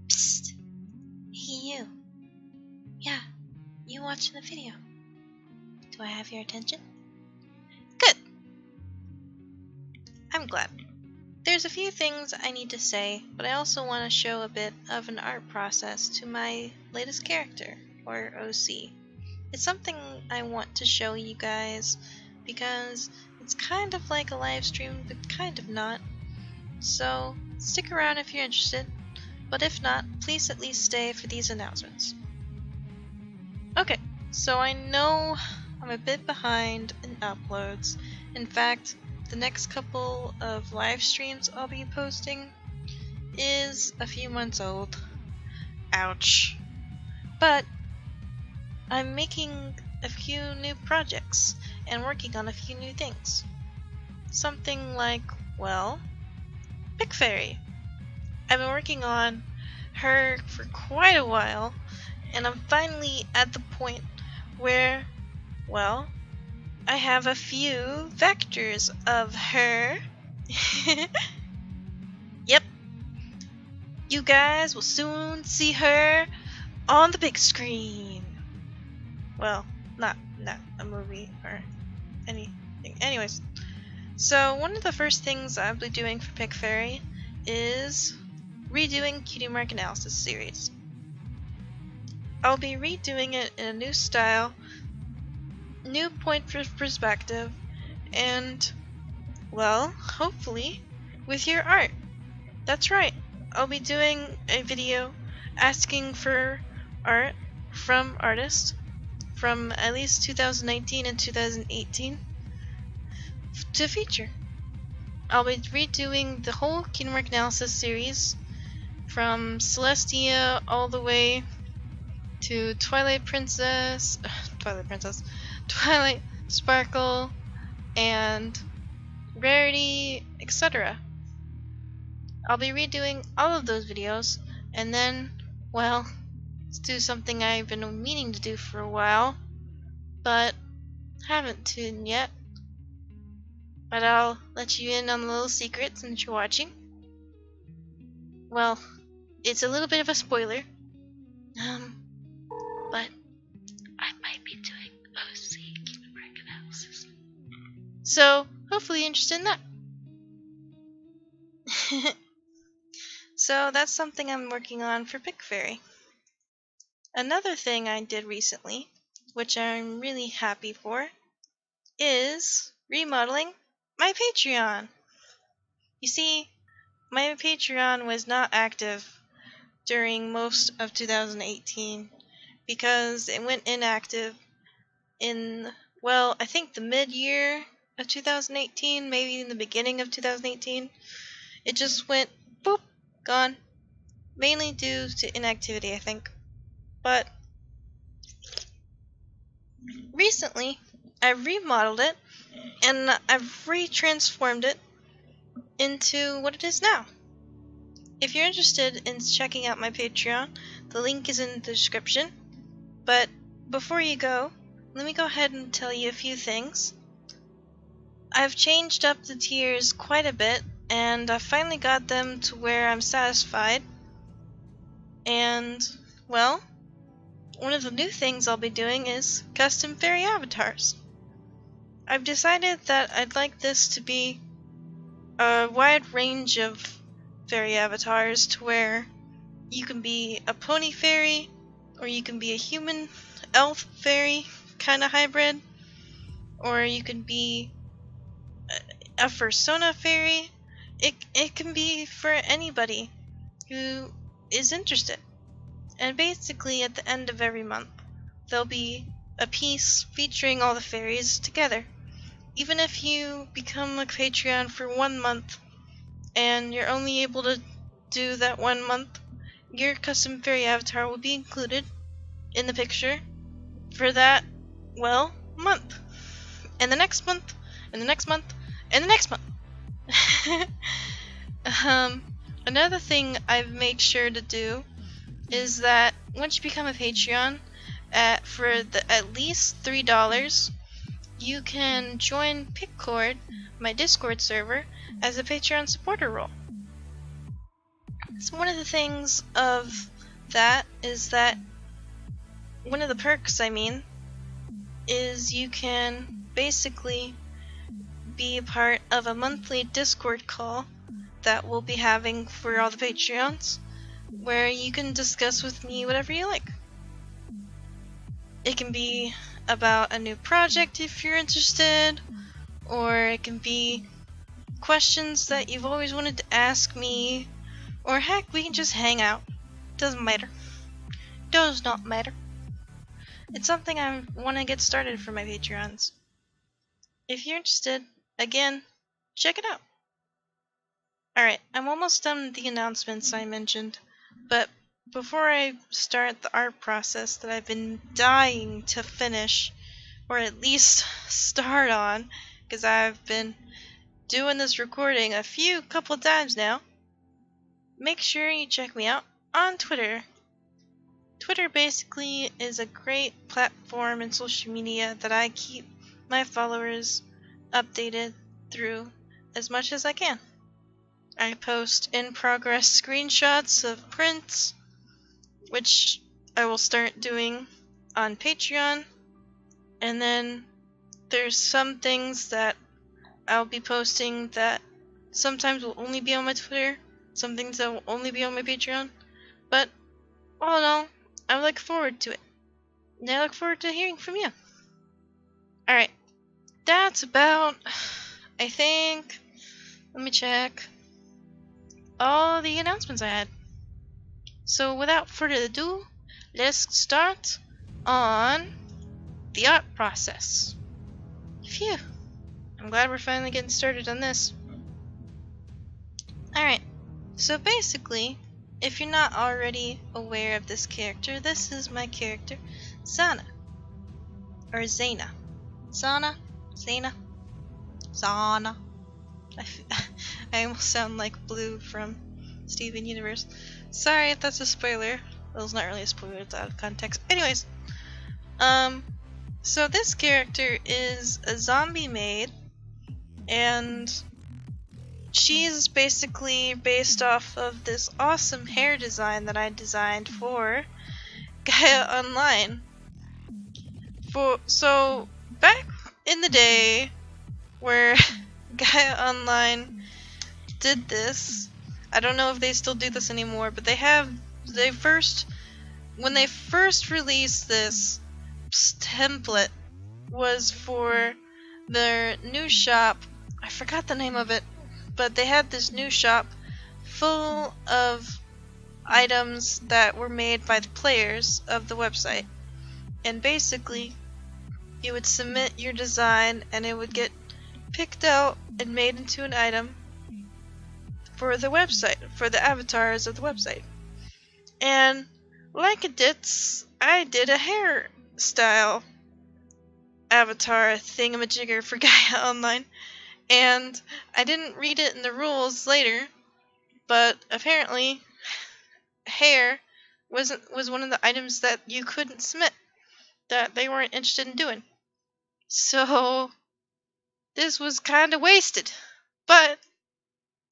Psst! Hey you. Yeah, you watching the video. Do I have your attention? Good! I'm glad. There's a few things I need to say, but I also want to show a bit of an art process to my latest character, or OC. It's something I want to show you guys because it's kind of like a live stream, but kind of not. So stick around if you're interested, but if not, please at least stay for these announcements. Okay, so I know I'm a bit behind in uploads. In fact, the next couple of live streams I'll be posting is a few months old. Ouch. But I'm making a few new projects and working on a few new things. Something like, well, PickFairy. I've been working on her for quite a while, and I'm finally at the point where, well, I have a few vectors of her. Yep. You guys will soon see her on the big screen. Well, not a movie or anything. Anyways, so one of the first things I'll be doing for PickFairy is redoing Cutie Mark Analysis series. I'll be redoing it in a new style, new point of perspective, and, well, hopefully with your art. That's right, I'll be doing a video asking for art from artists from at least 2019 and 2018 to feature. I'll be redoing the whole Cutie Mark Analysis series from Celestia all the way to Twilight Sparkle, and Rarity, etc. I'll be redoing all of those videos, and then, well, let's do something I've been meaning to do for a while, but haven't done yet. But I'll let you in on a little secret since you're watching. Well, it's a little bit of a spoiler, but I might be doing OC Cutie Mark Analysis. So, hopefully you're interested in that. So, that's something I'm working on for PickFairy. Another thing I did recently, which I'm really happy for, is remodeling my Patreon. You see, my Patreon was not active during most of 2018 because it went inactive in, well, I think the mid-year of 2018, maybe in the beginning of 2018. It just went boop, gone, mainly due to inactivity, I think. But recently I've remodeled it and I've retransformed it into what it is now. If you're interested in checking out my Patreon, the link is in the description. But before you go, let me go ahead and tell you a few things. I've changed up the tiers quite a bit, and I finally got them to where I'm satisfied. And, well, one of the new things I'll be doing is custom fairy avatars. I've decided that I'd like this to be a wide range of fairy avatars to where you can be a pony fairy, or you can be a human elf fairy kind of hybrid, or you can be a fursona fairy. It can be for anybody who is interested. And basically at the end of every month there'll be a piece featuring all the fairies together. Even if you become a Patreon for 1 month and you're only able to do that 1 month, your custom fairy avatar will be included in the picture for that, well, month. And the next month, and the next month, and the next month. Another thing I've made sure to do is that once you become a Patreon, at least $3, you can join PickFairy, my Discord server, as a Patreon supporter role. So one of the things of that is that one of the perks, is you can basically be a part of a monthly Discord call that we'll be having for all the Patreons, where you can discuss with me whatever you like. It can be about a new project if you're interested, or it can be questions that you've always wanted to ask me, or heck, we can just hang out. Doesn't matter. Does not matter. It's something I want to get started for my Patreons. If you're interested, again, check it out. Alright, I'm almost done with the announcements I mentioned, but before I start the art process that I've been dying to finish, or at least start on, because I've been doing this recording a couple times now, make sure you check me out on Twitter. Twitter basically is a great platform in social media that I keep my followers updated through as much as I can. I post in-progress screenshots of prints, which I will start doing on Patreon, and then there's some things that I'll be posting that sometimes will only be on my Twitter, some things that will only be on my Patreon, but all in all, I look forward to it, and I look forward to hearing from you. Alright, that's about, I think, let me check, all the announcements I had. So without further ado, let's start on the art process. Phew, I'm glad we're finally getting started on this. Alright, so basically, if you're not already aware of this character, this is my character, Zana. Or Zana. Zana? Zana? Zana. I almost sound like Blue from Steven Universe. Sorry if that's a spoiler. Well, it's not really a spoiler, it's out of context. Anyways, so this character is a zombie maid, and she's basically based off of this awesome hair design that I designed for Gaia Online. So back in the day where Gaia Online did this, I don't know if they still do this anymore, but when they first released this template was for their new shop. I forgot the name of it, but they had this new shop full of items that were made by the players of the website, and basically you would submit your design and it would get picked out and made into an item for the website, for the avatars of the website. And like a ditz, I did a hairstyle avatar thingamajigger for Gaia Online, and I didn't read it in the rules later, but apparently hair was one of the items that you couldn't submit, that they weren't interested in doing. So this was kind of wasted, but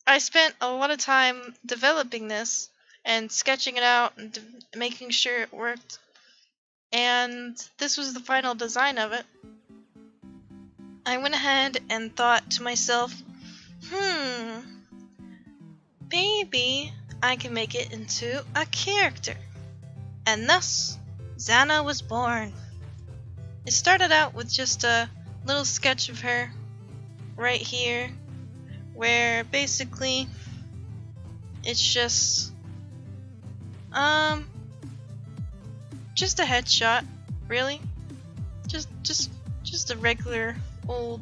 I spent a lot of time developing this and sketching it out and making sure it worked, and this was the final design of it. I went ahead and thought to myself, maybe I can make it into a character. And thus, Zana was born. It started out with just a little sketch of her right here, where basically it's just a headshot, really. Just a regular old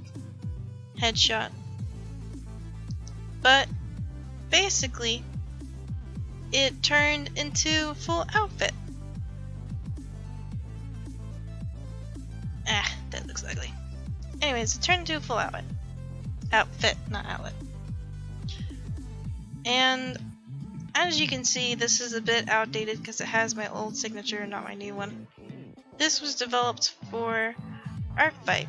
headshot. But basically it turned into a full outfit. That looks ugly. Anyways, it turned into a full outfit. Outfit, not outlet. And as you can see, this is a bit outdated because it has my old signature and not my new one. This was developed for Arcfight.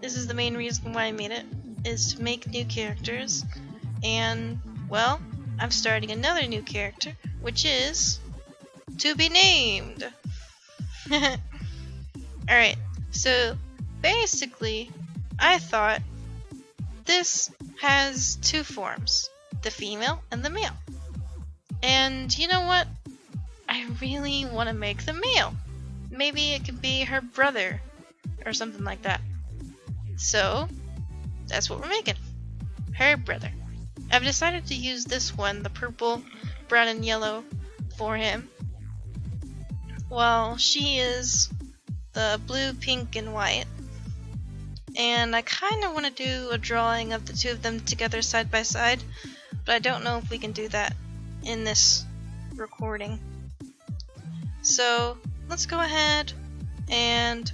This is the main reason why I made it, is to make new characters, and, well, I'm starting another new character, which is to be named. Alright, so basically, I thought this has two forms, the female and the male. And you know what? I really want to make the male. Maybe it could be her brother or something like that. So, that's what we're making. Her brother. I've decided to use this one, the purple, brown, and yellow, for him. While she is the blue, pink, and white. And I kind of want to do a drawing of the two of them together side by side, but I don't know if we can do that in this recording. So let's go ahead and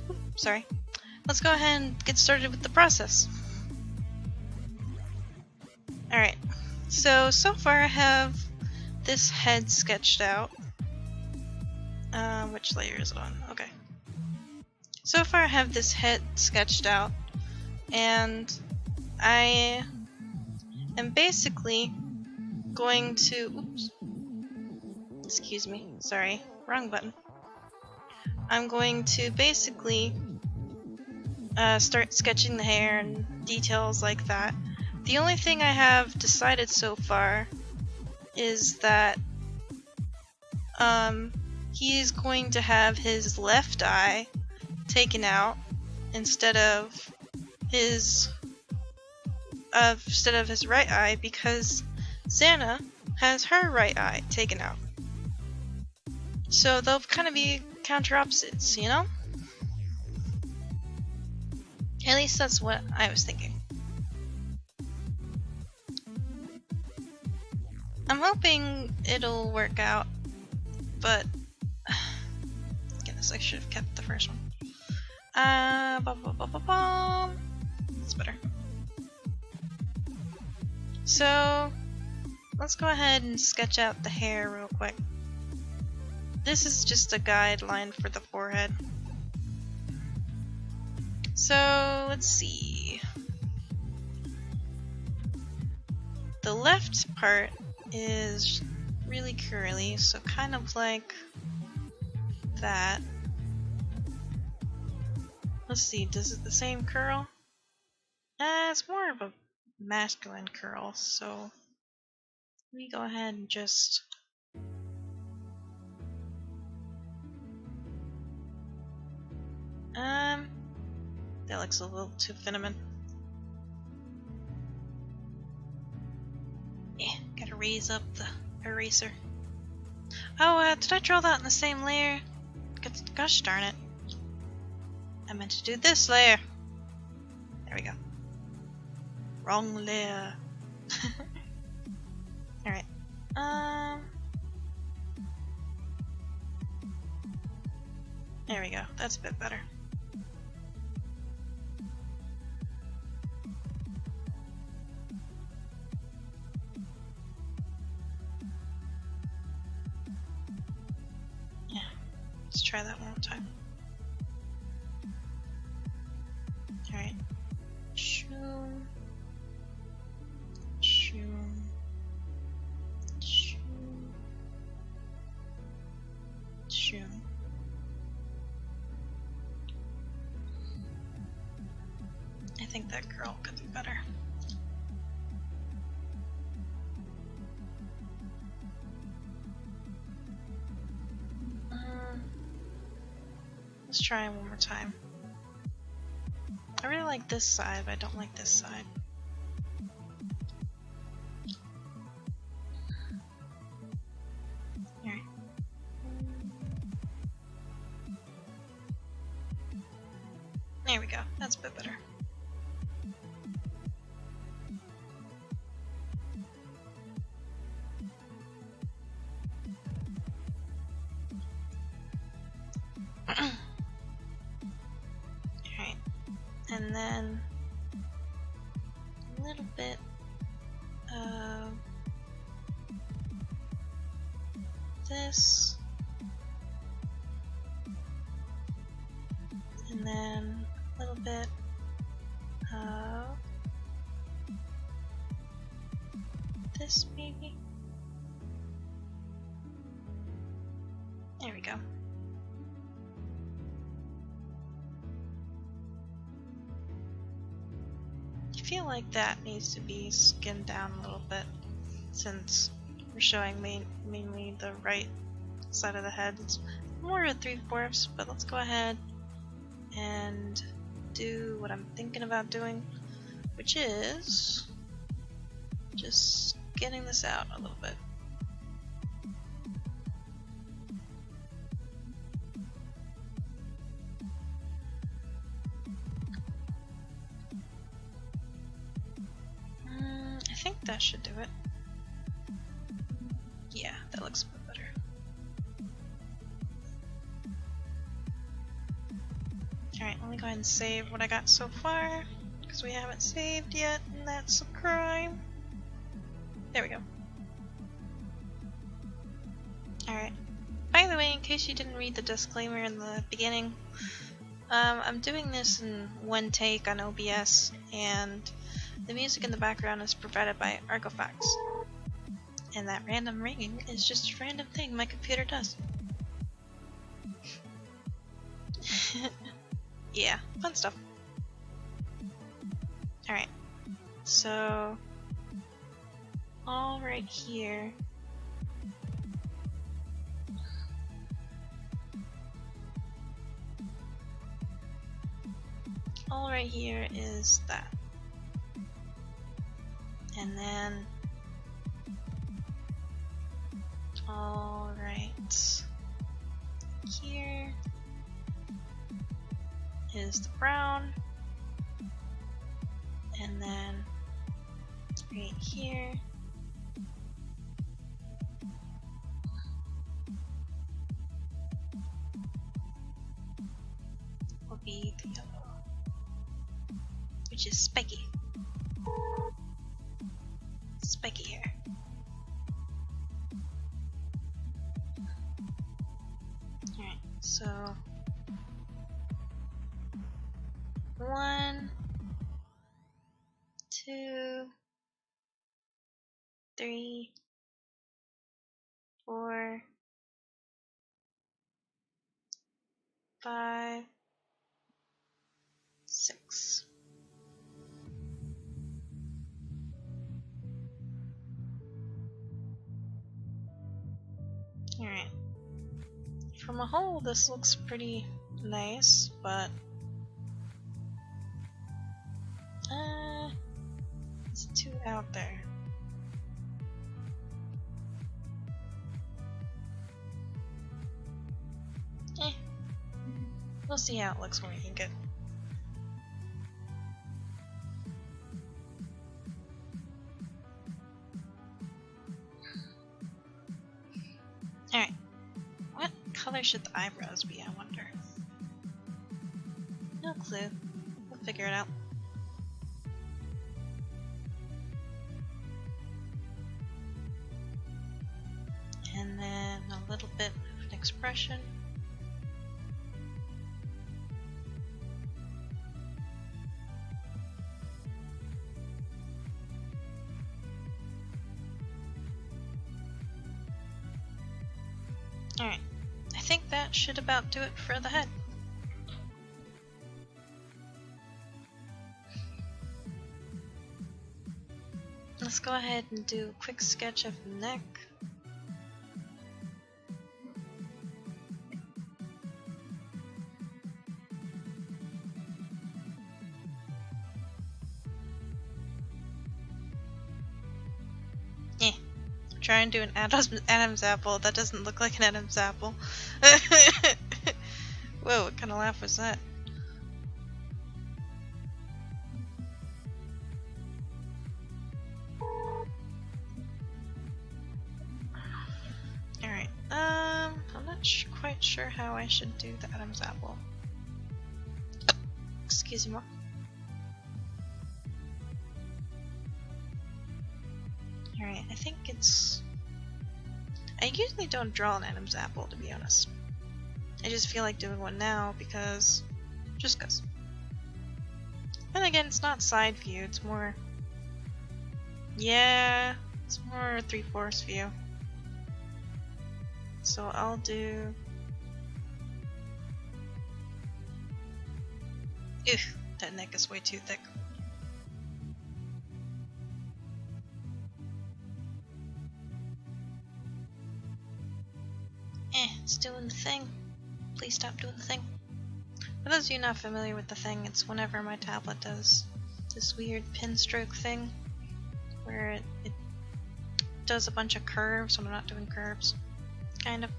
let's go ahead and get started with the process. Alright, so far I have this head sketched out. Which layer is it on? Okay. So far I have this head sketched out, and I am basically going to, oops, excuse me, sorry, wrong button. I'm going to basically start sketching the hair and details like that. The only thing I have decided so far is that he's going to have his left eye taken out instead of his right eye, because Zana has her right eye taken out. So they'll kind of be counter opposites, you know? At least that's what I was thinking. I'm hoping it'll work out, but goodness, I should have kept the first one. That's better. So let's go ahead and sketch out the hair real quick. This is just a guideline for the forehead. So let's see. The left part is really curly, so kind of like that. Let's see, does it the same curl? It's more of a masculine curl, so let me go ahead and just that looks a little too feminine. Yeah, gotta raise up the eraser. Oh, did I draw that in the same layer? Gosh darn it. I meant to do this layer. There we go. Wrong layer. Alright. There we go. That's a bit better. Yeah. Let's try that one more time. Alright. Shoom. Shoom. Shoom. Shoom. I think that girl could be better. Let's try one more time. I really like this side, but I don't like this side. Alright. There we go. That's a bit better. Alright. And then a little bit of this. go. I feel like that needs to be skinned down a little bit since we're showing mainly the right side of the head. It's more of a 3/4, but let's go ahead and do what I'm thinking about doing, which is just getting this out a little bit. I think that should do it. Yeah, that looks a bit better. Alright, let me go ahead and save what I got so far, because we haven't saved yet, and that's a crime. There we go. Alright. By the way, in case you didn't read the disclaimer in the beginning, I'm doing this in one take on OBS, and the music in the background is provided by Argofax. And that random ringing is just a random thing my computer does. Yeah, fun stuff. Alright, so all right here. All right here is that. And then all right here is the brown, and then right here will be the yellow, which is spiky. Spiky hair. Alright, so 1, 2, 3, 4, 5, 6. Alright. From a whole, this looks pretty nice, but it's too out there. We'll see how it looks when we ink it. Alright. What color should the eyebrows be, I wonder? No clue. We'll figure it out. And then a little bit of an expression. Alright, I think that should about do it for the head. Let's go ahead and do a quick sketch of the neck. Try and do an Adam's apple. That doesn't look like an Adam's apple. Whoa, what kind of laugh was that? Alright, I'm not quite sure how I should do the Adam's apple. Excuse me. Alright, I think it's... I usually don't draw an Adam's apple, to be honest. I just feel like doing one now because... just cause. And again, it's not side view, it's more... yeah, it's more 3/4 view. So I'll do Ew, that neck is way too thick. It's doing the thing. Please stop doing the thing. For those of you not familiar with the thing, it's whenever my tablet does this weird pin stroke thing where it does a bunch of curves when I'm not doing curves. Kind of.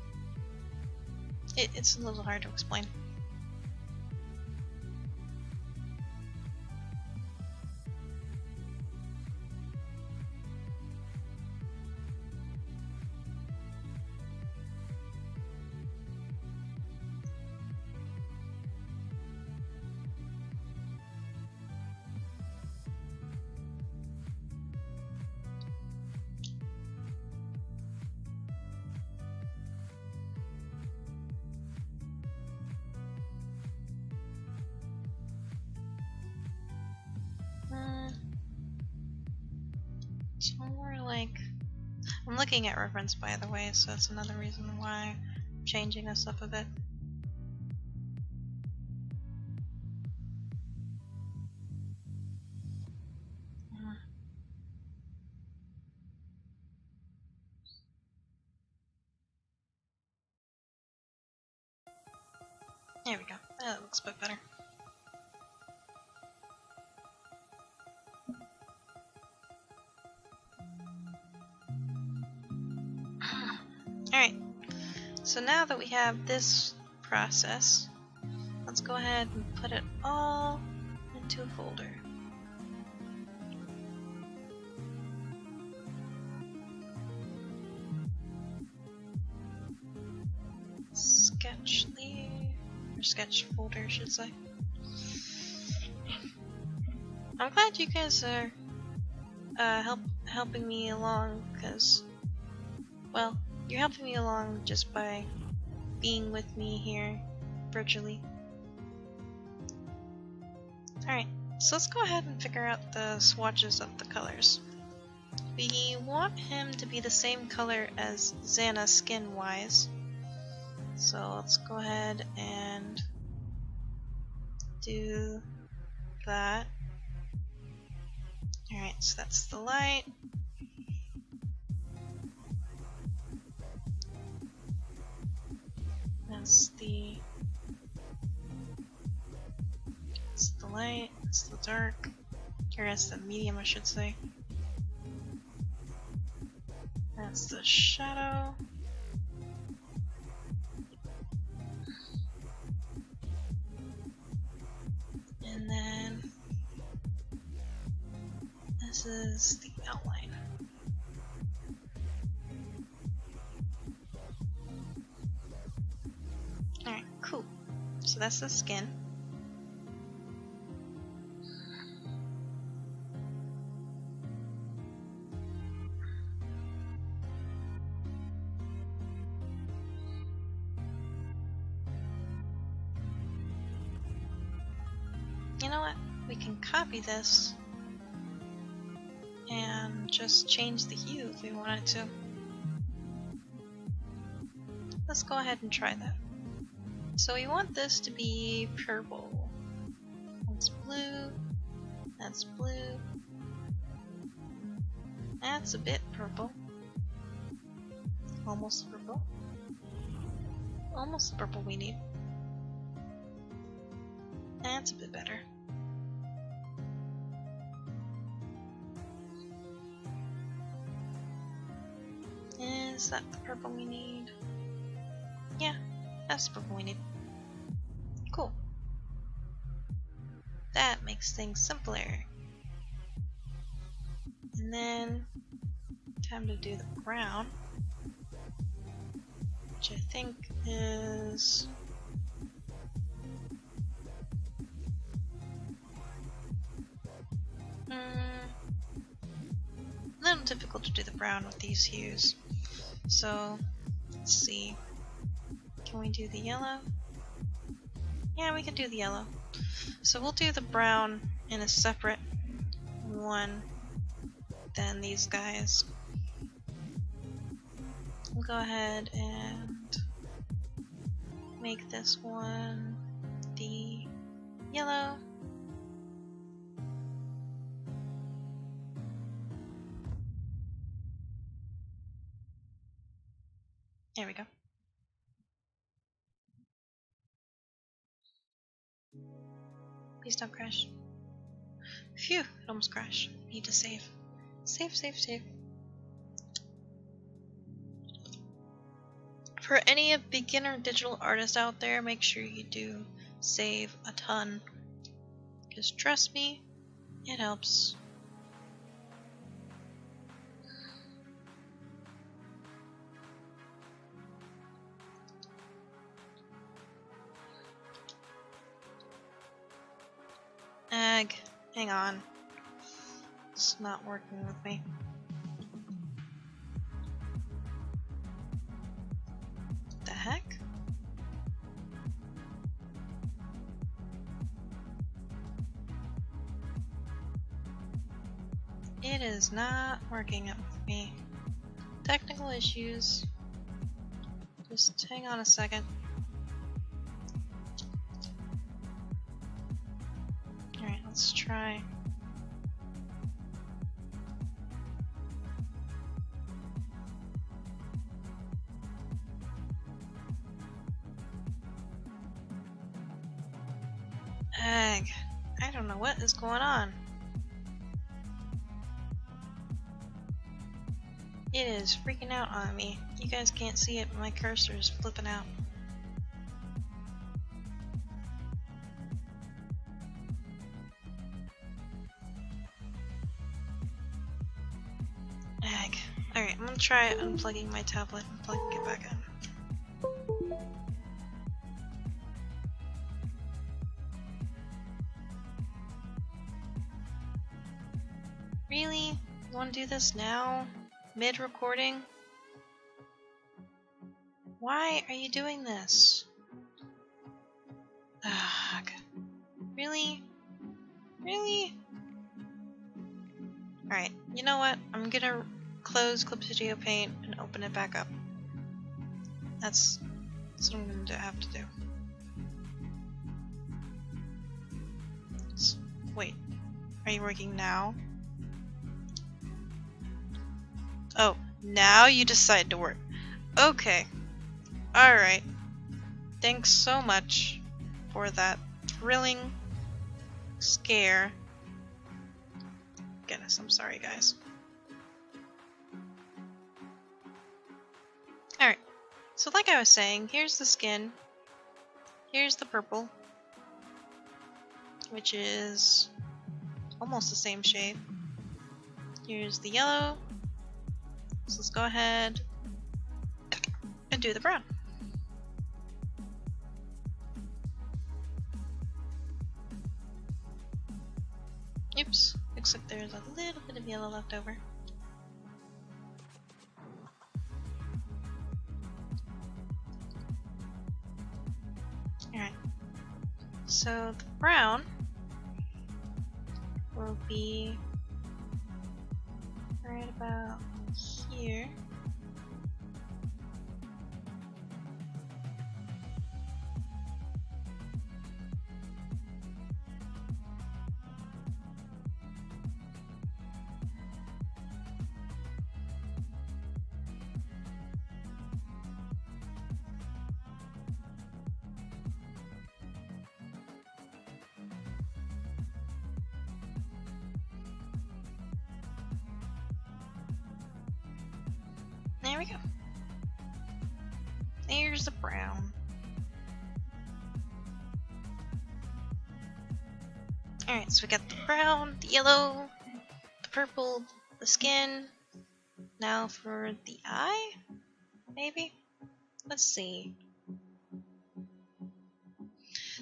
It's a little hard to explain. It's more like... I'm looking at reference, by the way, so that's another reason why I'm changing this up a bit. There we go. That looks a bit better. Alright, so now that we have this process, let's go ahead and put it all into a folder. Sketch folder, I should say. I'm glad you guys are helping me along, because, well, you're helping me along just by being with me here virtually. Alright, so let's go ahead and figure out the swatches of the colors. We want him to be the same color as Zana skin-wise. So let's go ahead and do that. Alright, so that's the light. That's the light, that's the dark. Here that's the medium, I should say. That's the shadow. And then this is the outline. Alright, cool. So that's the skin. You know what? We can copy this and just change the hue if we wanted to. Let's go ahead and try that. So we want this to be purple. That's blue. That's blue. That's a bit purple. Almost purple. Almost the purple we need. That's a bit better. Is that the purple we need? Yeah, that's the purple we need. Cool. That makes things simpler. And then, time to do the brown, which I think is... a little difficult to do the brown with these hues. So, let's see. Can we do the yellow? Yeah, we can do the yellow. So we'll do the brown in a separate one than these guys. We'll go ahead and make this one the yellow. There we go. Please don't crash. Phew, it almost crashed. Need to save. Save, save, save. For any beginner digital artist out there, make sure you do save a ton. Because trust me, it helps. Hang on. It's not working with me. The heck? It is not working up with me. Technical issues. Just hang on a second. Alright, let's try. I don't know what is going on. It is freaking out on me. You guys can't see it, but my cursor is flipping out. Alright, I'm gonna try unplugging my tablet and plugging it back in. Really? You want to do this now? Mid-recording? Why are you doing this? Ugh. Really? Really? Alright, you know what? I'm gonna close Clip Studio Paint and open it back up. That's what I'm going to have to do. Wait, are you working now? Oh, now you decide to work. Okay. Alright. Thanks so much for that thrilling scare. Goodness, I'm sorry, guys. Alright. So like I was saying, here's the skin. Here's the purple, which is almost the same shade. Here's the yellow. So let's go ahead and do the brown. Oops, looks like there's a little bit of yellow left over. Alright, so the brown will be right about here. There we go. There's the brown. Alright, so we got the brown, the yellow, the purple, the skin. Now for the eye? Maybe? Let's see.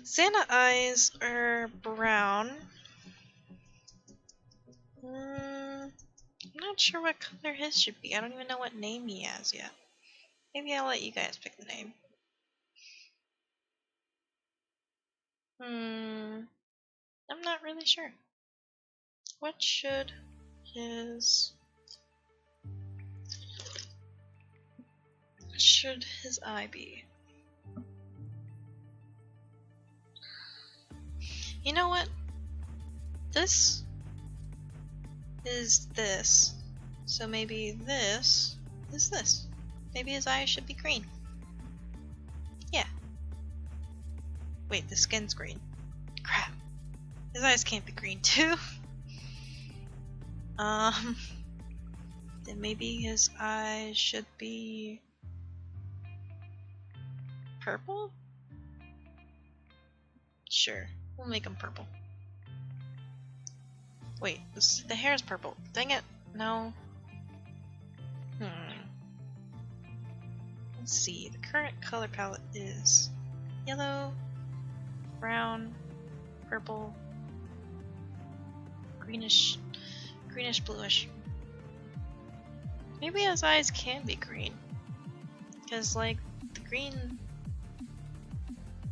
Zana eyes are brown. I'm not sure what color his should be. I don't even know what name he has yet. Maybe I'll let you guys pick the name. I'm not really sure. What should his eye be? You know what? This is this. So maybe this is this. Maybe his eyes should be green. Yeah. Wait, the skin's green. Crap. His eyes can't be green too. Then maybe his eyes should be purple? Sure, we'll make him purple. Wait, the hair's purple. Dang it. No. Let's see. The current color palette is yellow, brown, purple, greenish, bluish. Maybe his eyes can be green. Because, like, the green...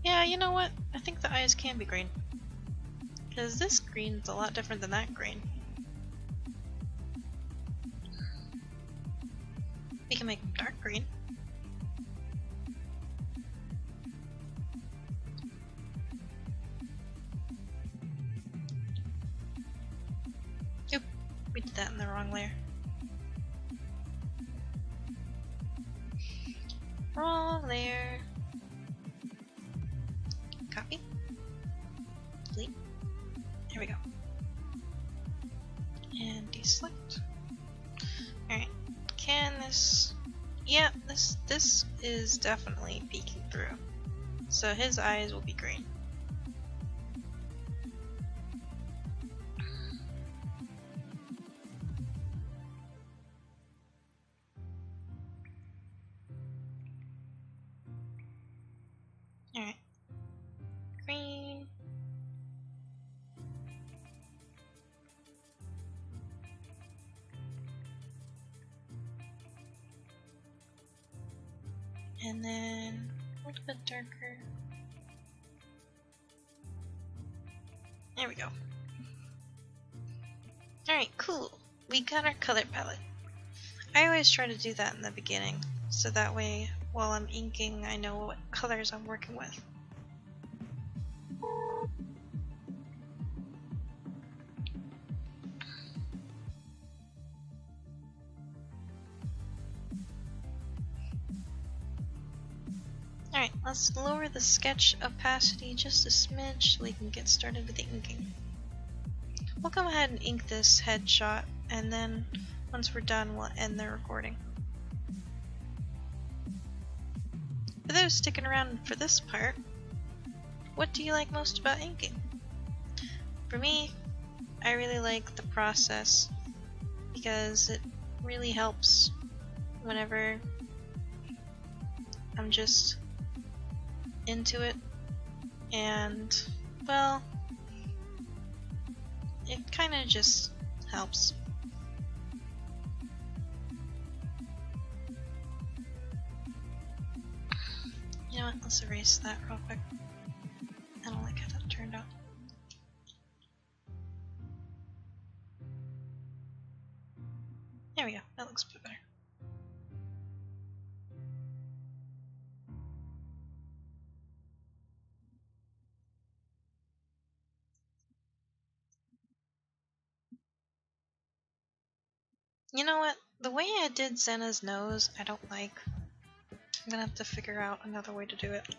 Yeah, you know what? I think the eyes can be green. Because this green's a lot different than that green. We can make them dark green. Oop, we did that in the wrong layer. Wrong layer. Copy. Delete. There we go. And deselect. Alright. Can this... Yeah, this is definitely peeking through. So his eyes will be green. Alright. Green. And then a little bit darker. There we go. Alright, cool. We got our color palette. I always try to do that in the beginning, so that way while I'm inking I know what colors I'm working with. Alright, let's lower the sketch opacity just a smidge so we can get started with the inking. We'll go ahead and ink this headshot, and then once we're done we'll end the recording. For those sticking around for this part, what do you like most about inking? For me, I really like the process because it really helps whenever I'm just into it, and well, it kind of just helps. You know what, let's erase that real quick. I don't like how that turned out. There we go, that looks a bit better. You know what? The way I did Zana's nose, I don't like. I'm gonna have to figure out another way to do it.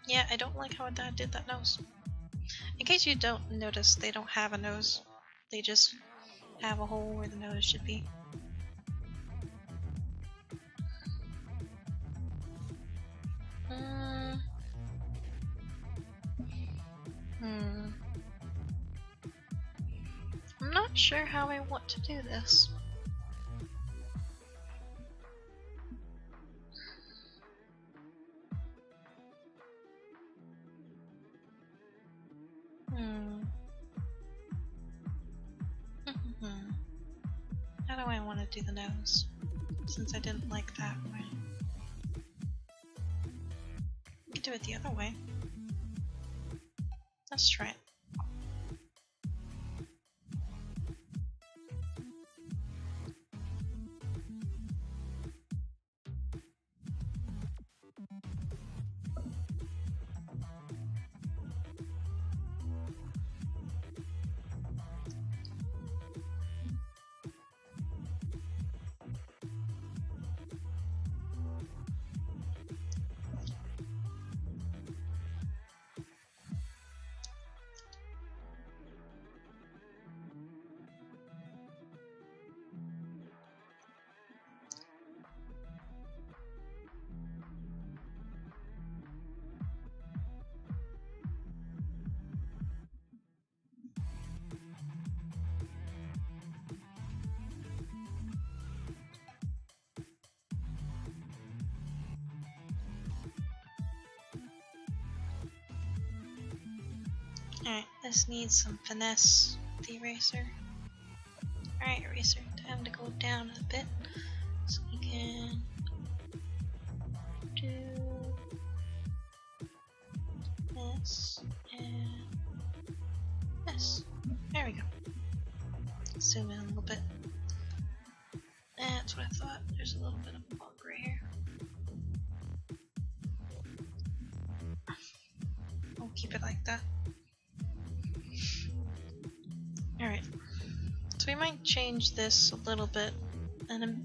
Yeah, I don't like how that did that nose. In case you don't notice, they don't have a nose. They just have a hole where the nose should be. I'm not sure how I want to do this. How do I want to do the nose? Since I didn't like that way. We could do it the other way. Let's try it. This needs some finesse with the eraser. Alright, eraser, time to go down a bit so we can do this and this. There we go. Zoom in a little bit. That's what I thought. There's a little bit of bump right here. We'll keep it like that. Alright. So we might change this a little bit in a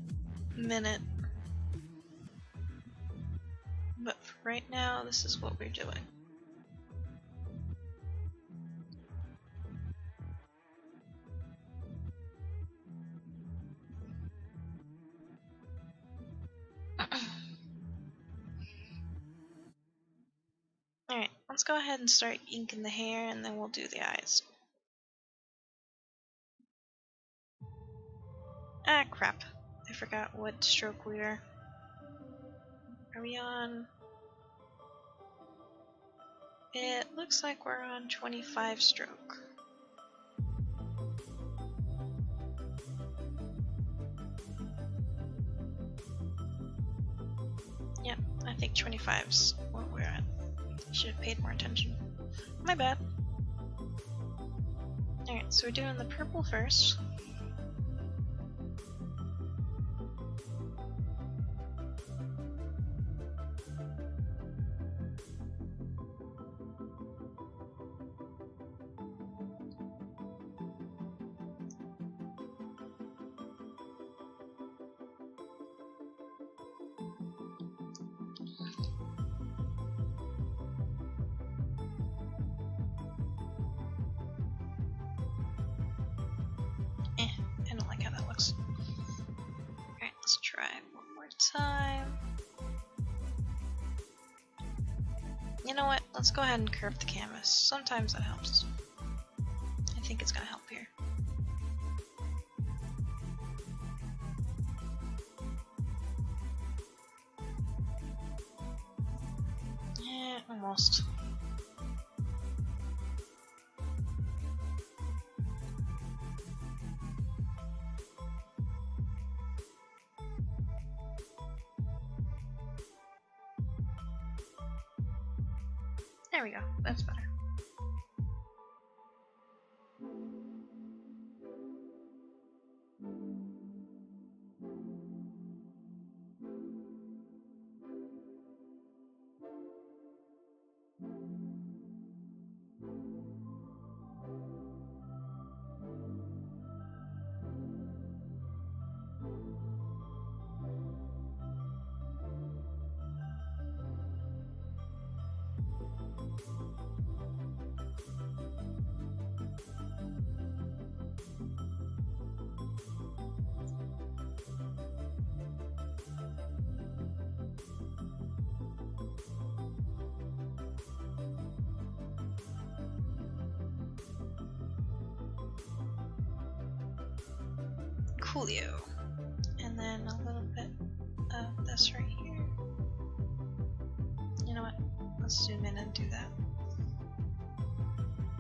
minute. But for right now, this is what we're doing. Alright, let's go ahead and start inking the hair and then we'll do the eyes. Ah, crap. I forgot what stroke we are. Are we on? It looks like we're on 25 stroke. Yep, I think 25's what we're at. Should have paid more attention. My bad. Alright, so we're doing the purple first. I don't like how that looks. Alright, let's try one more time. You know what? Let's go ahead and curve the canvas. Sometimes that helps. I think it's gonna help here. Yeah, almost. There we go. That's better. Coolio. And then a little bit of this right here. You know what? Let's zoom in and do that.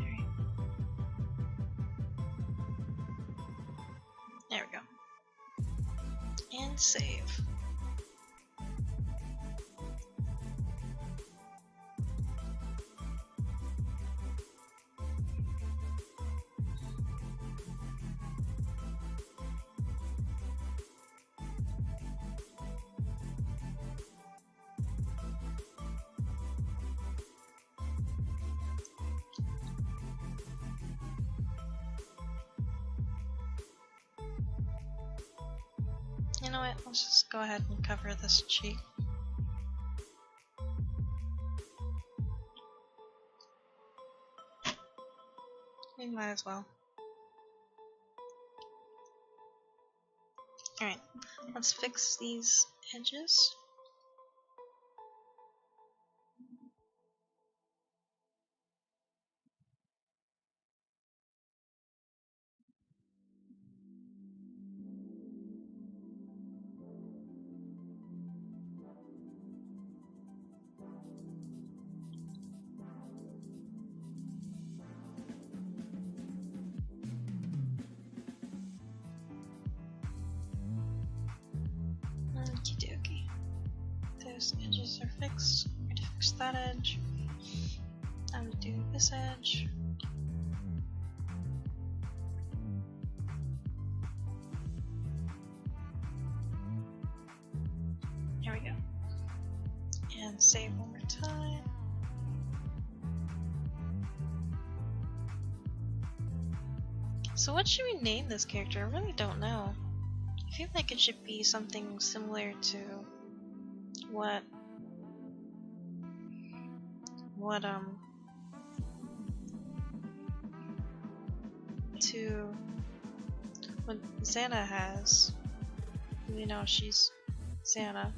Alright. There we go. And save. You know what? Let's just go ahead and cover this cheek. We might as well. Alright, let's fix these edges. these edges are fixed. I'm going to fix that edge. I'm going to do this edge. There we go. And save one more time. So what should we name this character? I really don't know. I feel like it should be something similar to what Zana has. You know, she's Zana.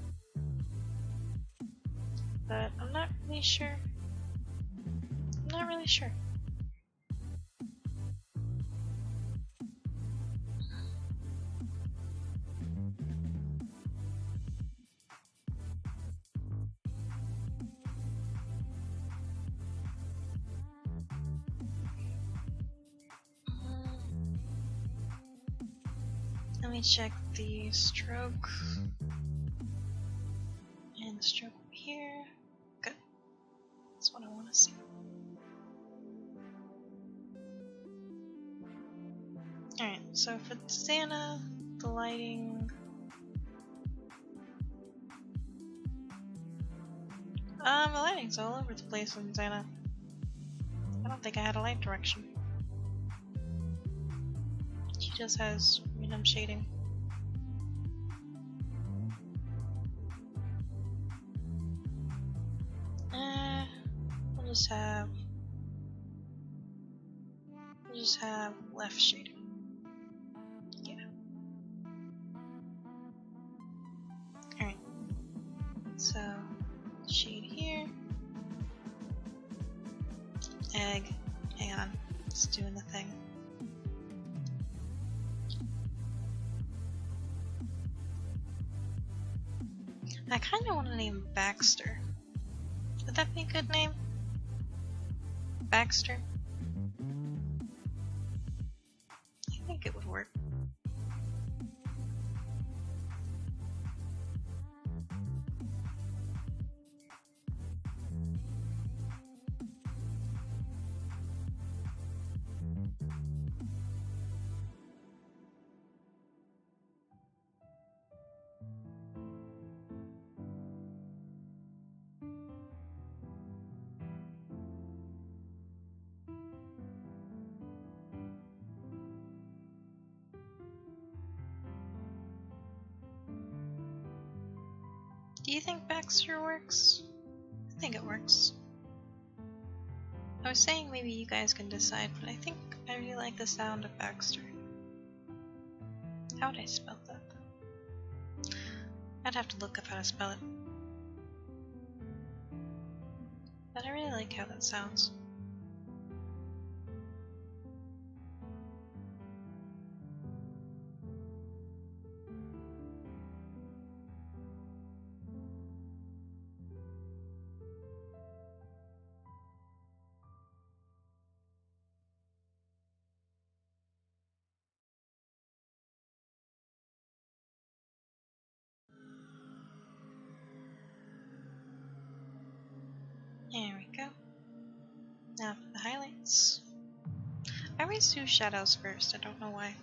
But I'm not really sure. I'm not really sure. Let me check the stroke and the stroke here. Good. That's what I want to see. Alright, so for Zana, the lighting. The lighting's all over the place in Zana. I don't think I had a light direction. She just has random shading. We'll just have left shading. Yeah. Alright. So shade here. Egg. Hang on. It's doing the thing. I kind of want to name Baxter. Would that be a good name? Baxter? I think it would work. Do you think Baxter works? I think it works. I was saying maybe you guys can decide, but I think I really like the sound of Baxter. How would I spell that? I'd have to look up how to spell it. But I really like how that sounds. There we go. Now for the highlights. I always do shadows first, I don't know why.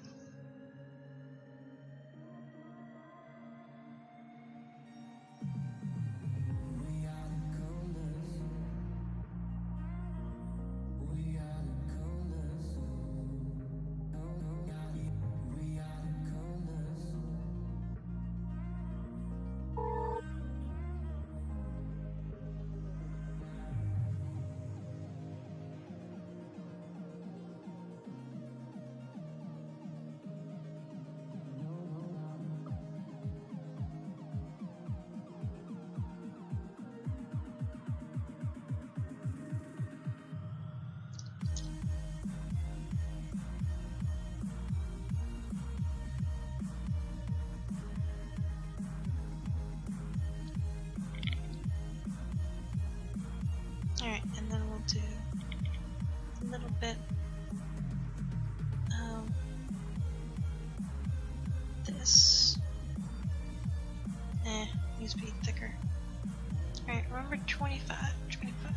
Alright, and then we'll do a little bit of this. Needs to be thicker. Alright, remember 25. 25.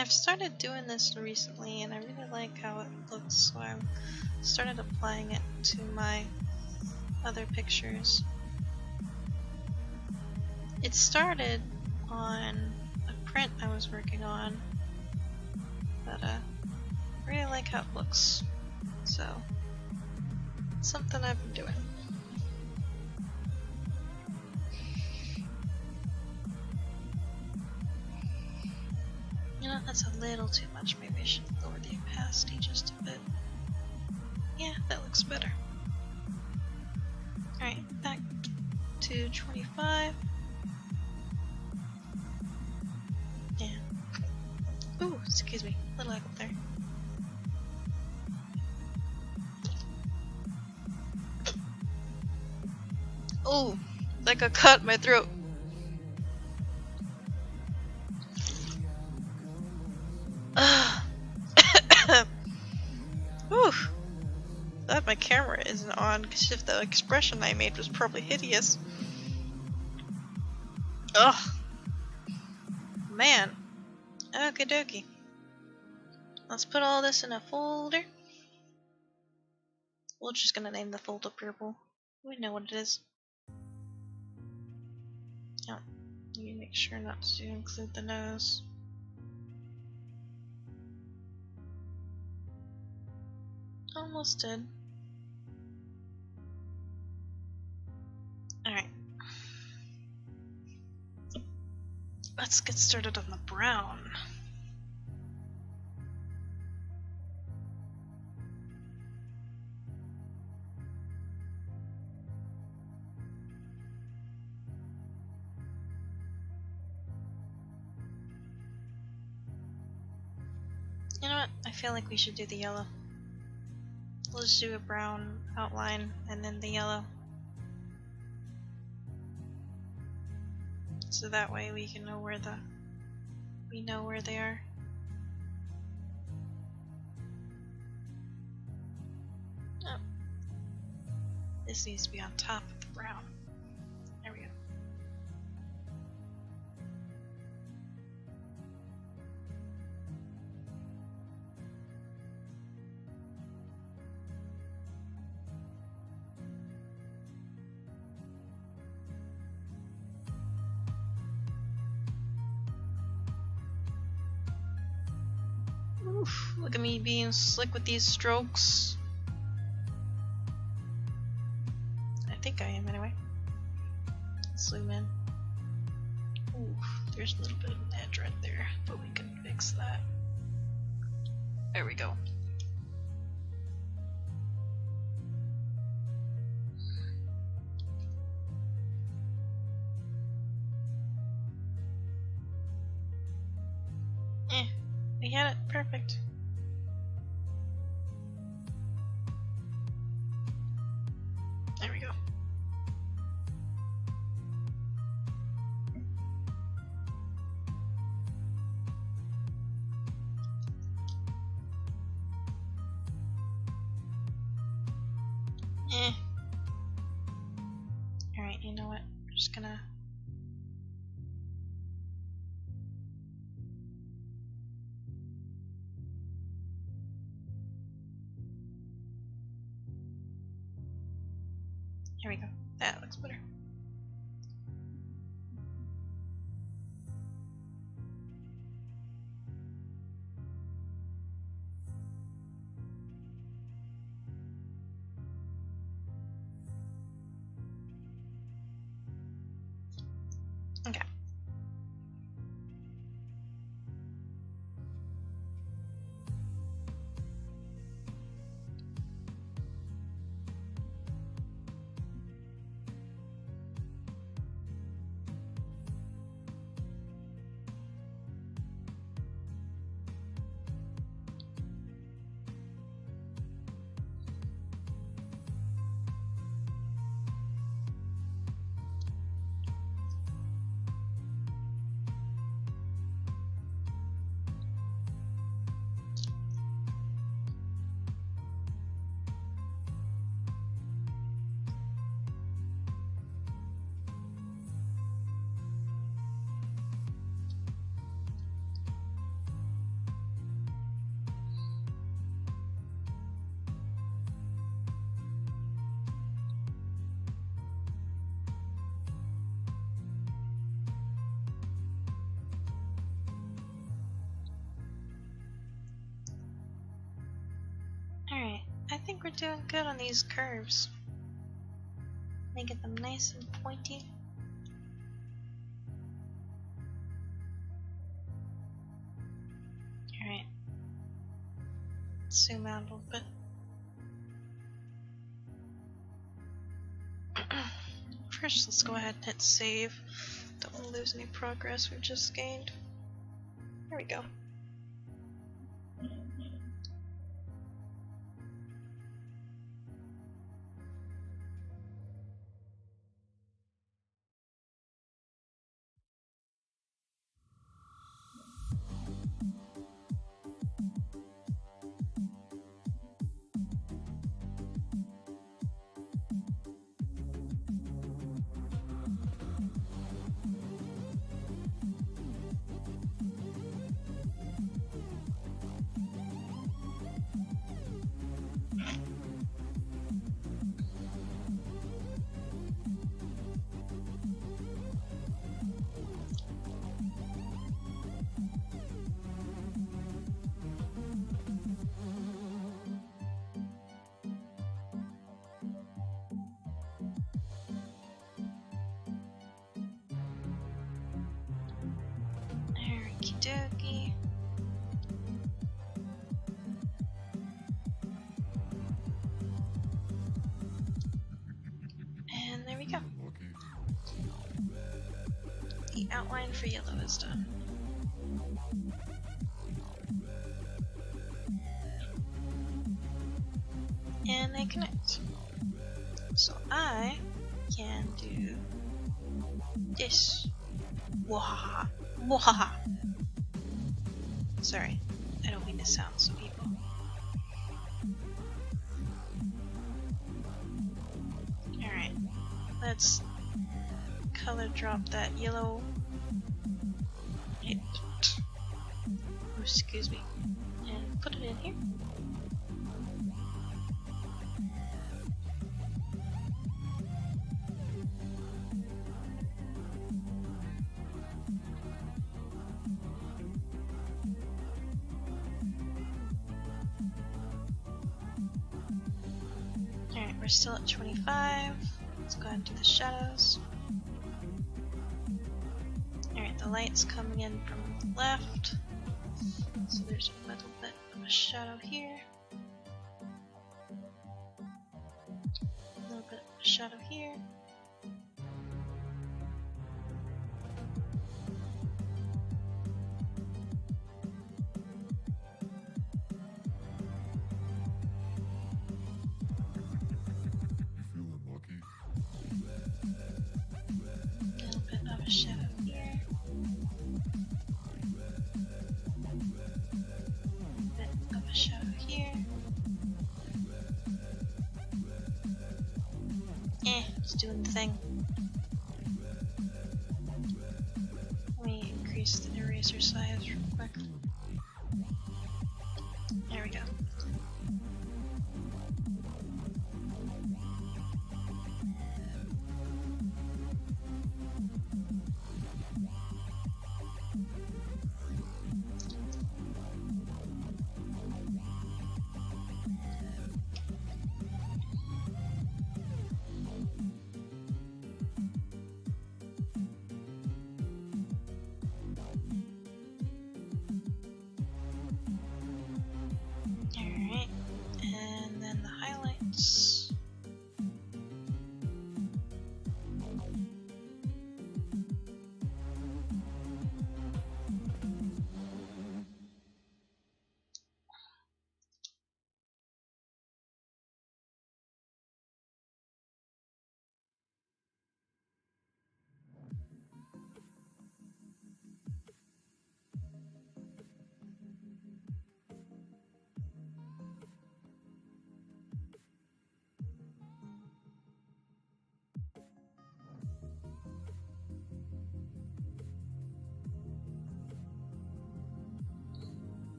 I've started doing this recently and I really like how it looks, so I've started applying it to my other pictures. It started on a print I was working on, but I really like how it looks, so it's something I've been doing. You know, that's a little too much. Maybe I should lower the opacity just a bit. Yeah, that looks better. Alright, back to 25. Yeah. Ooh, excuse me. A little echo there. Oh, like a cut in my throat. Whew. Glad my camera isn't on, because if the expression I made was probably hideous. Ugh. Man. Okie dokie. Let's put all this in a folder. We're just gonna name the folder purple. We know what it is. Oh, you make sure not to include the nose. Almost did. Alright. Let's get started on the brown. You know what? I feel like we should do the yellow. We'll just do a brown outline and then the yellow. So that way we can know where they are. Oh. This needs to be on top of the brown. There we go. Oof, look at me being slick with these strokes. I think I am anyway. Zoom in. Oof, there's a little bit of an edge right there, but we can fix that. There we go. We had it. Perfect. There we go. Alright, you know what? I'm just gonna... Here we go. That looks better. think we're doing good on these curves. Making them nice and pointy. Alright. Zoom out a little bit. First, let's go ahead and hit save. Don't want to lose any progress we've just gained. There we go. Okey-dokey. And there we go. The outline for yellow is done. And they connect. So I can do this. Wahaha. Wahaha. Sorry, I don't mean to sound so evil. Alright, let's color drop that yellow. Oh, excuse me. And put it in here. We're still at 25. Let's go ahead and do the shadows. Alright, the light's coming in from the left. So there's a little bit of a shadow here. A little bit of a shadow here. It's doing the thing. Let me increase the eraser size real quick. There we go.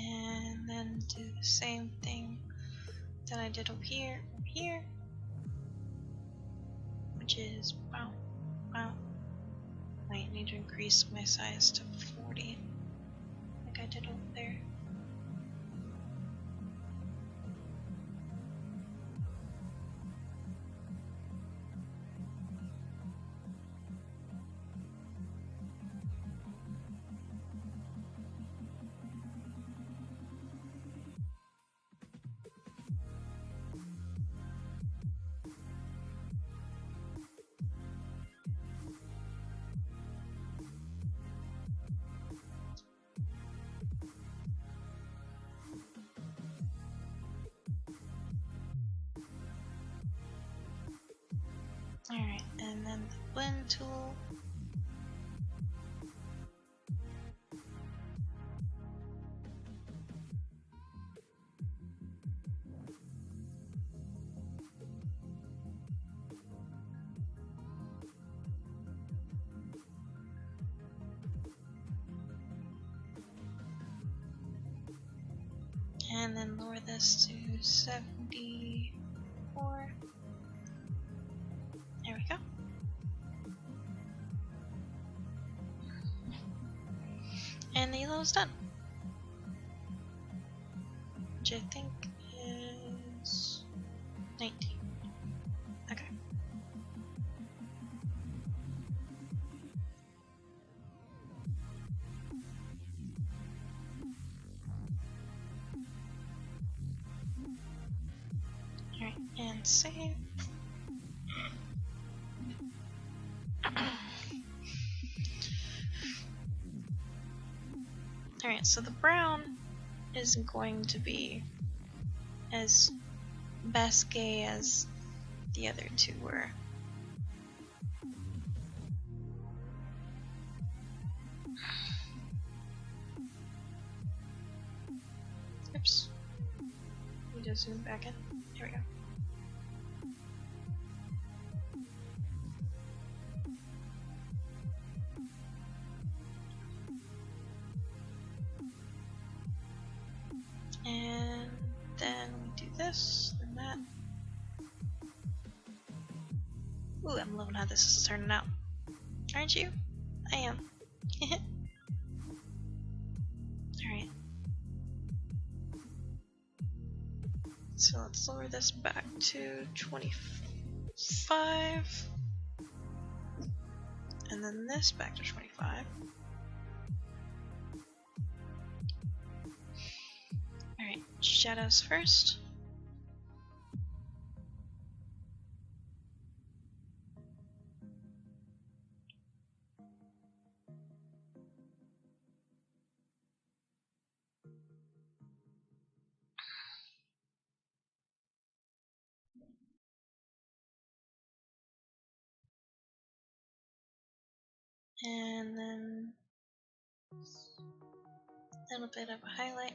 And then do the same thing than I did over here, which is wow. Wait, I need to increase my size to 40, like I did over there. Alright, and then the blend tool. And then lower this to 74. There we go. And the yellow is done. Which I think is 19. Okay. Alright, and save. Alright, so the brown isn't going to be as basque as the other two were. Oops. We just zoom back in. Here we go. And then we do this, then that. Ooh, I'm loving how this is turning out. Aren't you? I am. Alright. So let's lower this back to 25. And then this back to 25. Alright, shadows first. And then a little bit of a highlight.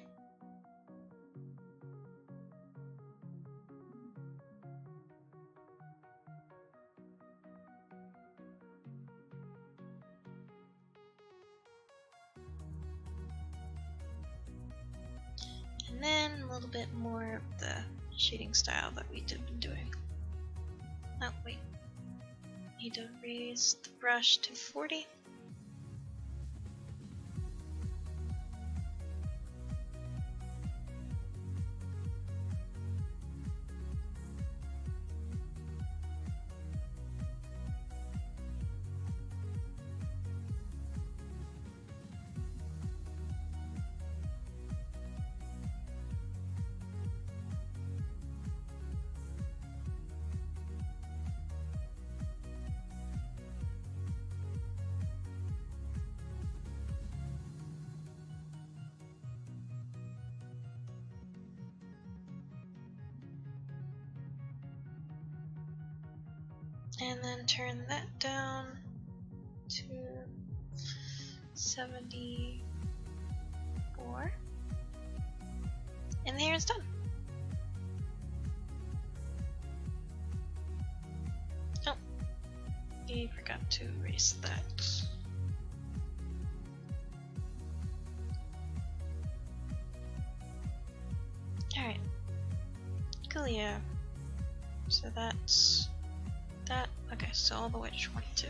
And then a little bit more of the shading style that we did been doing. Oh, wait. Need to raise the brush to 40. And then turn that down to 74. And the hair is done. Oh, I forgot to erase that. Alright, Coolio. So that's that. Okay, so all the way to 22.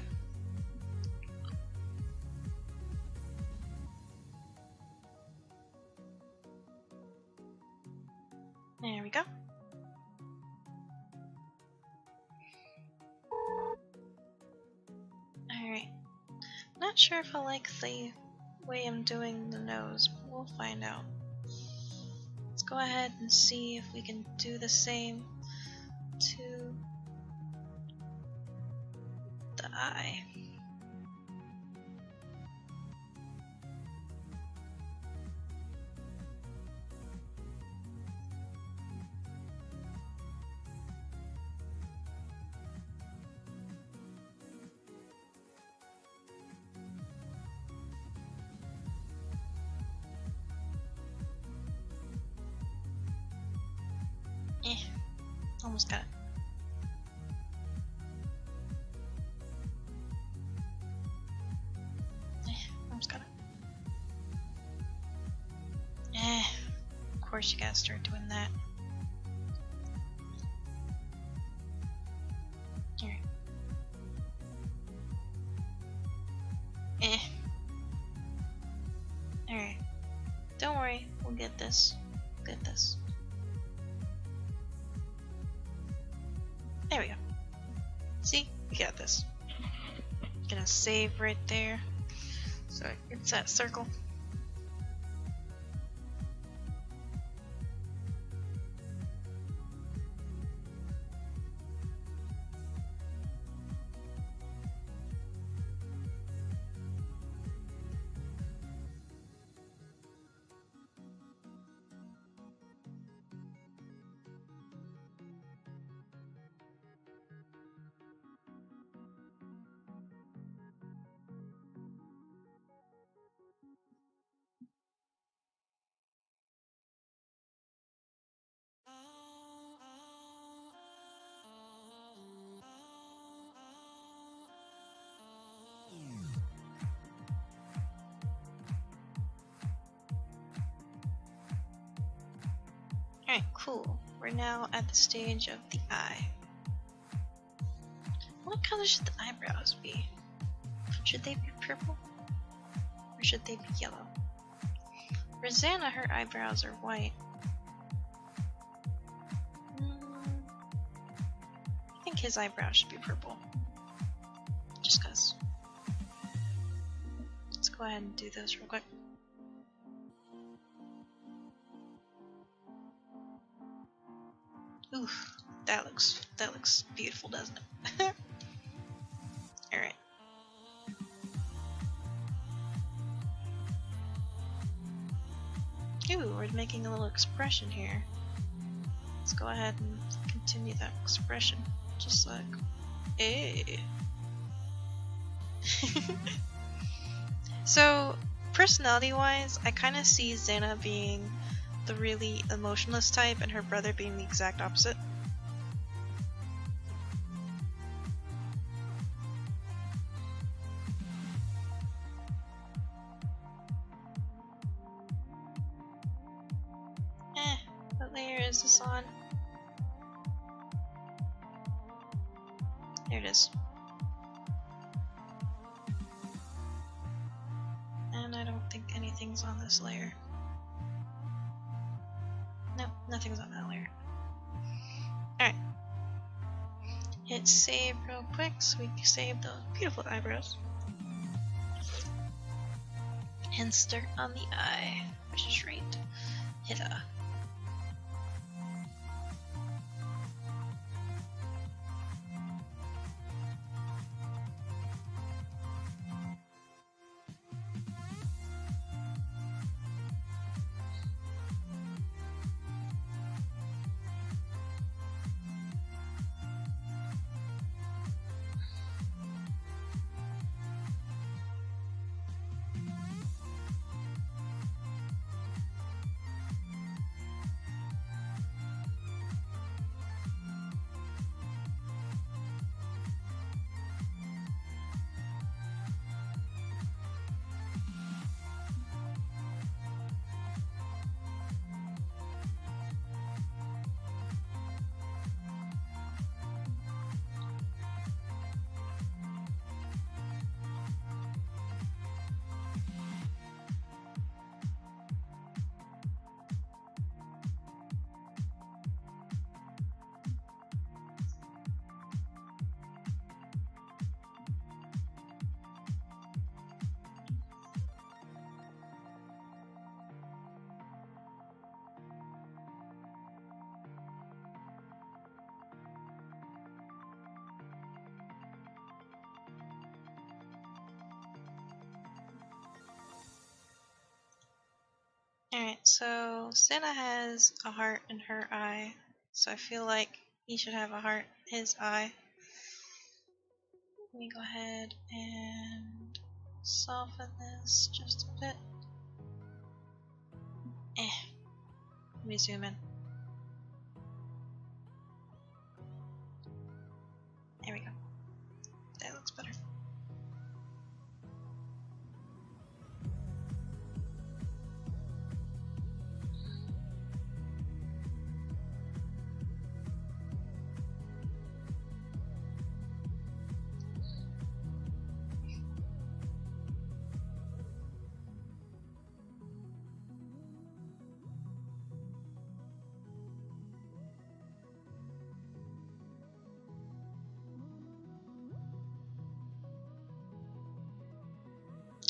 There we go. Alright. Not sure if I like the way I'm doing the nose, but we'll find out. Let's go ahead and see if we can do the same to the eye. Almost got it. Almost got it. Of course you gotta start doing that. Here. Alright. Don't worry, we'll get this. Get this. There we go. See? We got this. Gonna save right there. So it's that circle. Alright, cool. We're now at the stage of the eye. What color should the eyebrows be? Should they be purple? Or should they be yellow? For Zana, her eyebrows are white. I think his eyebrows should be purple. Just cause. Let's go ahead and do those real quick. Oof, that looks beautiful, doesn't it? Alright. Ooh, we're making a little expression here. Let's go ahead and continue that expression. Just like, hey. So, personality-wise, I kind of see Zana being the really emotionless type and her brother being the exact opposite. What layer is this on? There it is. And I don't think anything's on this layer. Nope, nothing's on that layer. Alright. Hit save real quick so we can save those beautiful eyebrows. And start on the eye, which is right. Hit a. Alright, so Zana has a heart in her eye, so I feel like he should have a heart in his eye. Let me go ahead and soften this just a bit. Let me zoom in. There we go. That looks better.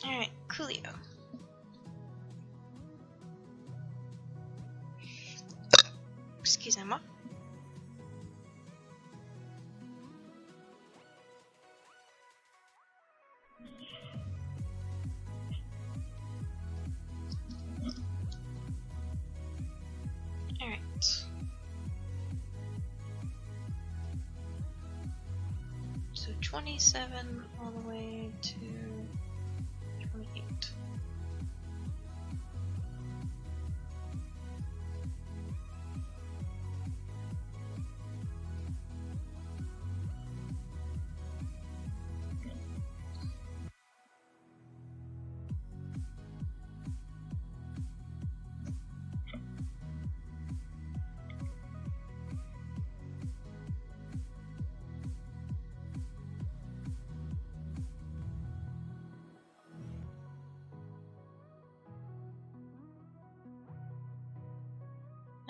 Alright, coolio. Excusez-moi. Alright. So 27 all the way to 28.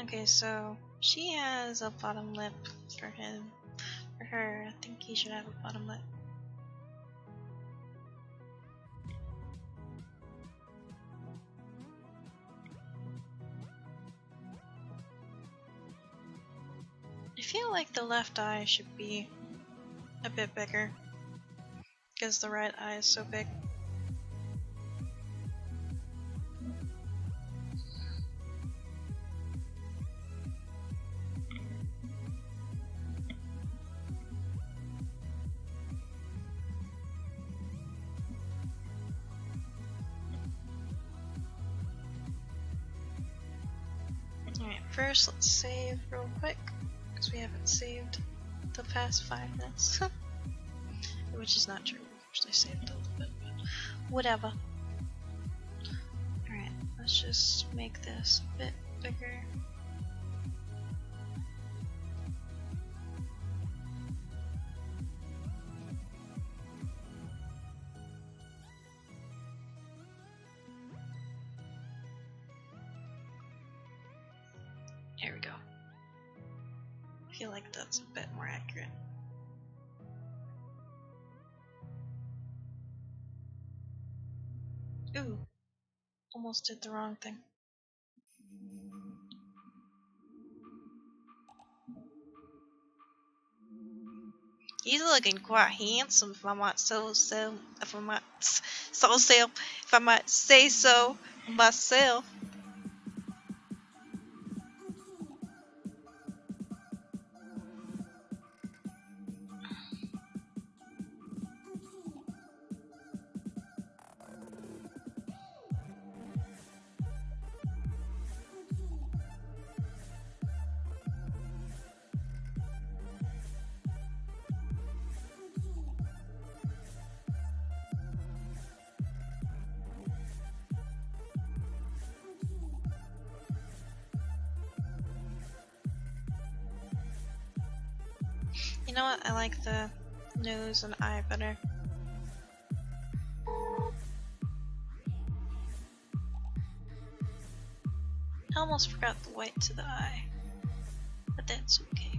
Okay, so she has a bottom lip for him. For her, I think he should have a bottom lip. I feel like the left eye should be a bit bigger because the right eye is so big. Alright, first let's save real quick because we haven't saved the past 5 minutes. Which is not true, we usually saved a little bit, but whatever. Alright, let's just make this a bit bigger. There we go. I feel like that's a bit more accurate. Ooh, almost did the wrong thing. He's looking quite handsome, if I might if I might say so myself. You know what? I like the nose and eye better. I almost forgot the white to the eye, but that's okay.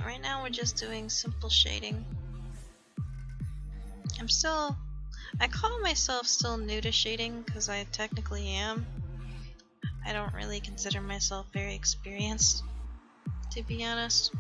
right now we're just doing simple shading. I call myself still new to shading because I technically am. I don't really consider myself very experienced, to be honest.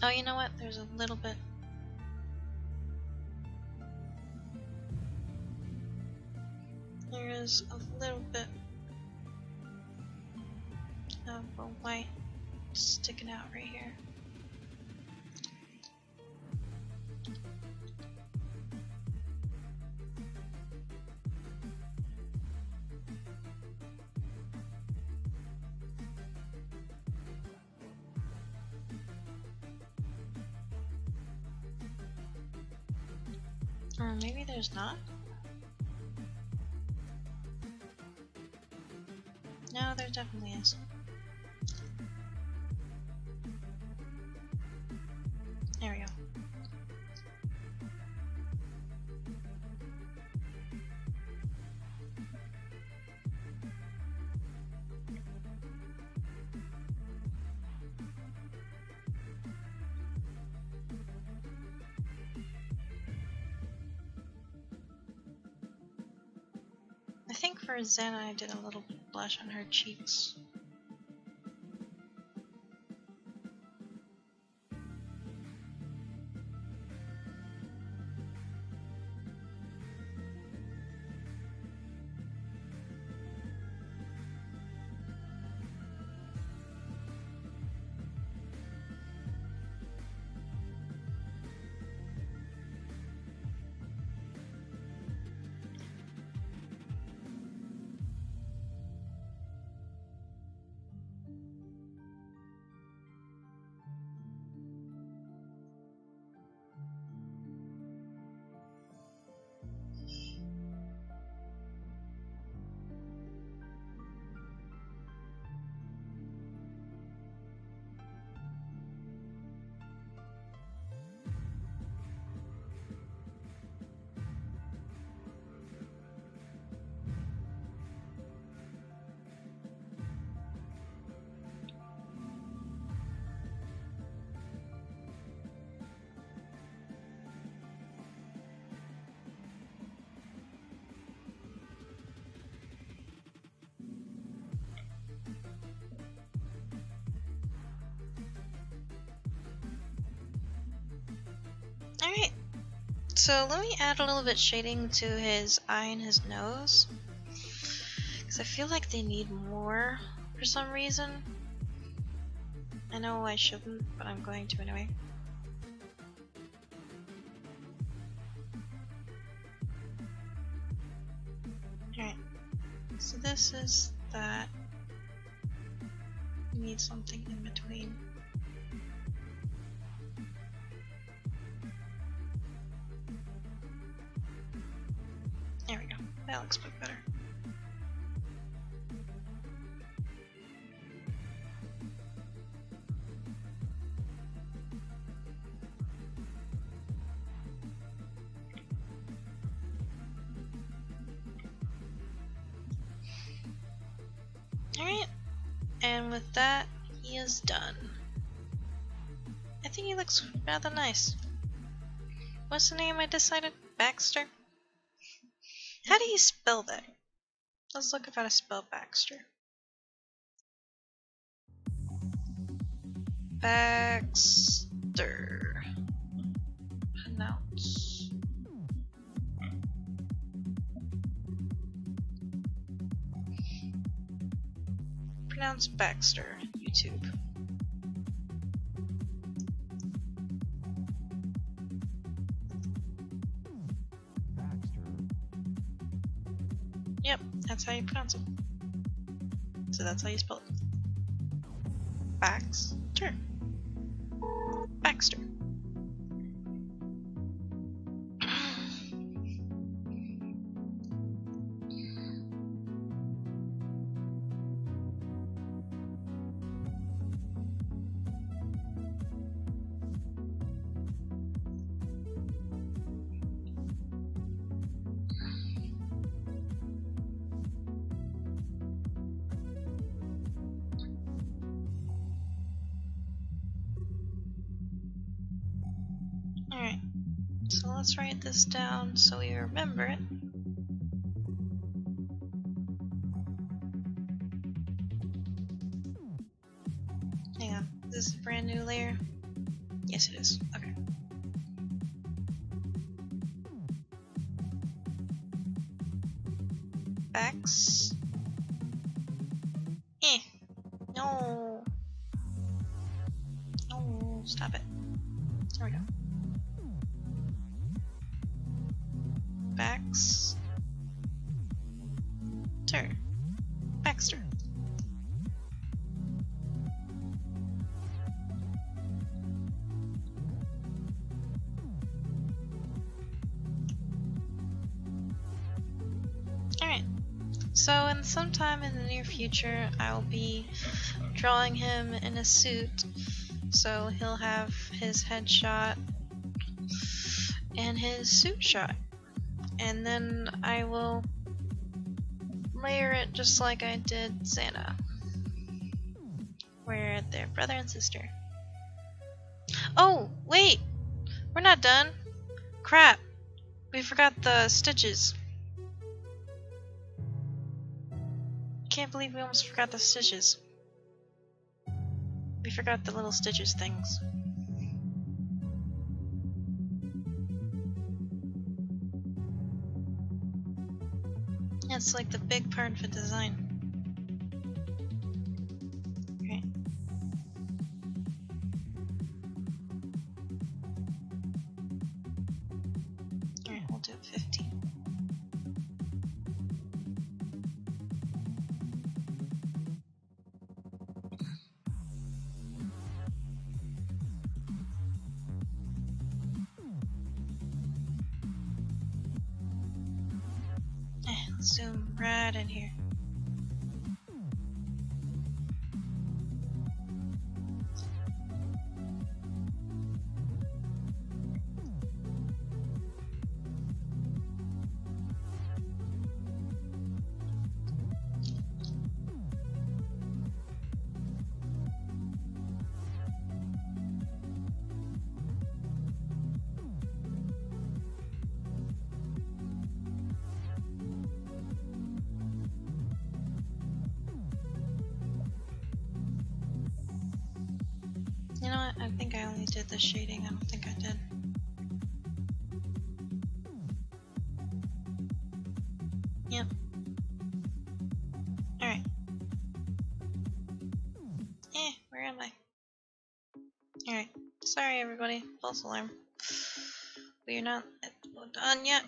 Oh, you know what? There's a little bit. There is a little bit of a white sticking out right here. Or maybe there's not. No, there definitely is. There we go. I think for Zana I did a little blush on her cheeks. Alright, so let me add a little bit shading to his eye and his nose, because I feel like they need more for some reason. I know I shouldn't, but I'm going to anyway. Alright, so this is that. We need something in between. There we go. That looks a bit better. Alright, and with that, he is done. I think he looks rather nice. What's the name I decided? Baxter? How do you spell that? Let's look up how to spell Baxter. Baxter. pronounce. Pronounce Baxter, YouTube. Baxter. Yep, that's how you pronounce it. So that's how you spell it. Baxter. Baxter. Alright, so let's write this down so we remember it. Hang on, is this a brand new layer? Yes, it is. Okay. Bax. No. No, stop it. There we go. Baxter. Baxter. Alright. So, in sometime in the near future, I will be drawing him in a suit. So he'll have his headshot and his suit shot. And then I will layer it just like I did Zana, where they're brother and sister. Oh, wait! We're not done! Crap! We forgot the stitches. Can't believe we almost forgot the stitches. We forgot the little stitches things. That's like the big part of the design. Okay. Alright, we'll do 15. Let's zoom right in here. You know what? I think I only did the shading. I don't think I did. Yep. Alright. Where am I? Alright. Sorry everybody. False alarm. We're not done yet.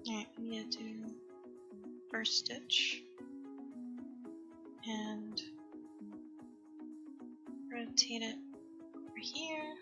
Alright, we need to do first stitch and rotate rotate it over here.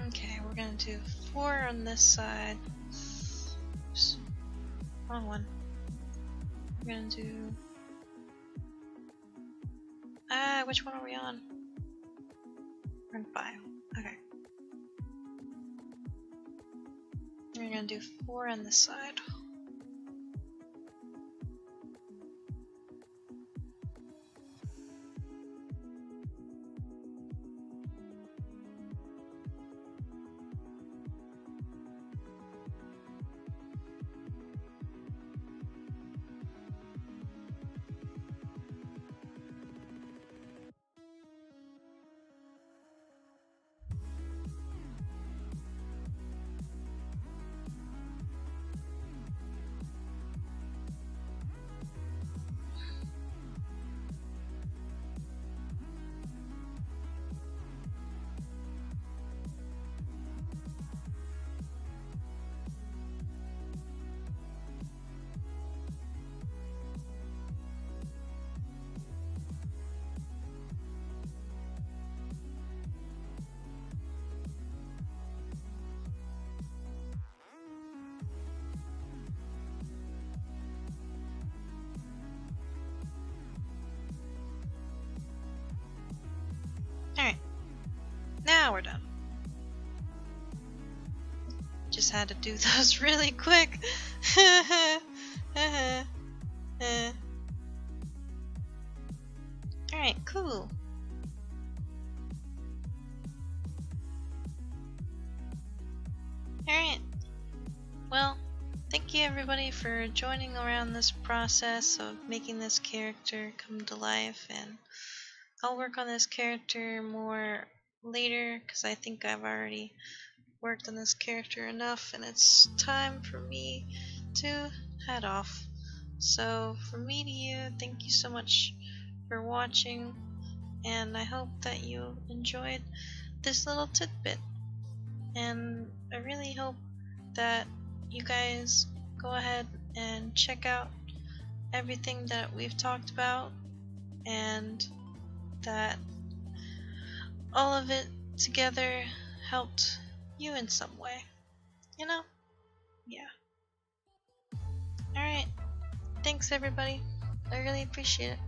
Okay, we're gonna do 4 on this side. Oops. Wrong one. We're gonna do... which one are we on? We're on 5. Okay. We're gonna do 4 on this side. Alright. Now we're done. Just had to do those really quick. Alright, cool. Alright. Well, thank you everybody for joining around this process of making this character come to life, and I'll work on this character more later because I think I've already worked on this character enough and it's time for me to head off. So from me to you, thank you so much for watching, and I hope that you enjoyed this little tidbit, and I really hope that you guys go ahead and check out everything that we've talked about, and that all of it together helped you in some way, you know? Yeah. Alright, thanks everybody, I really appreciate it.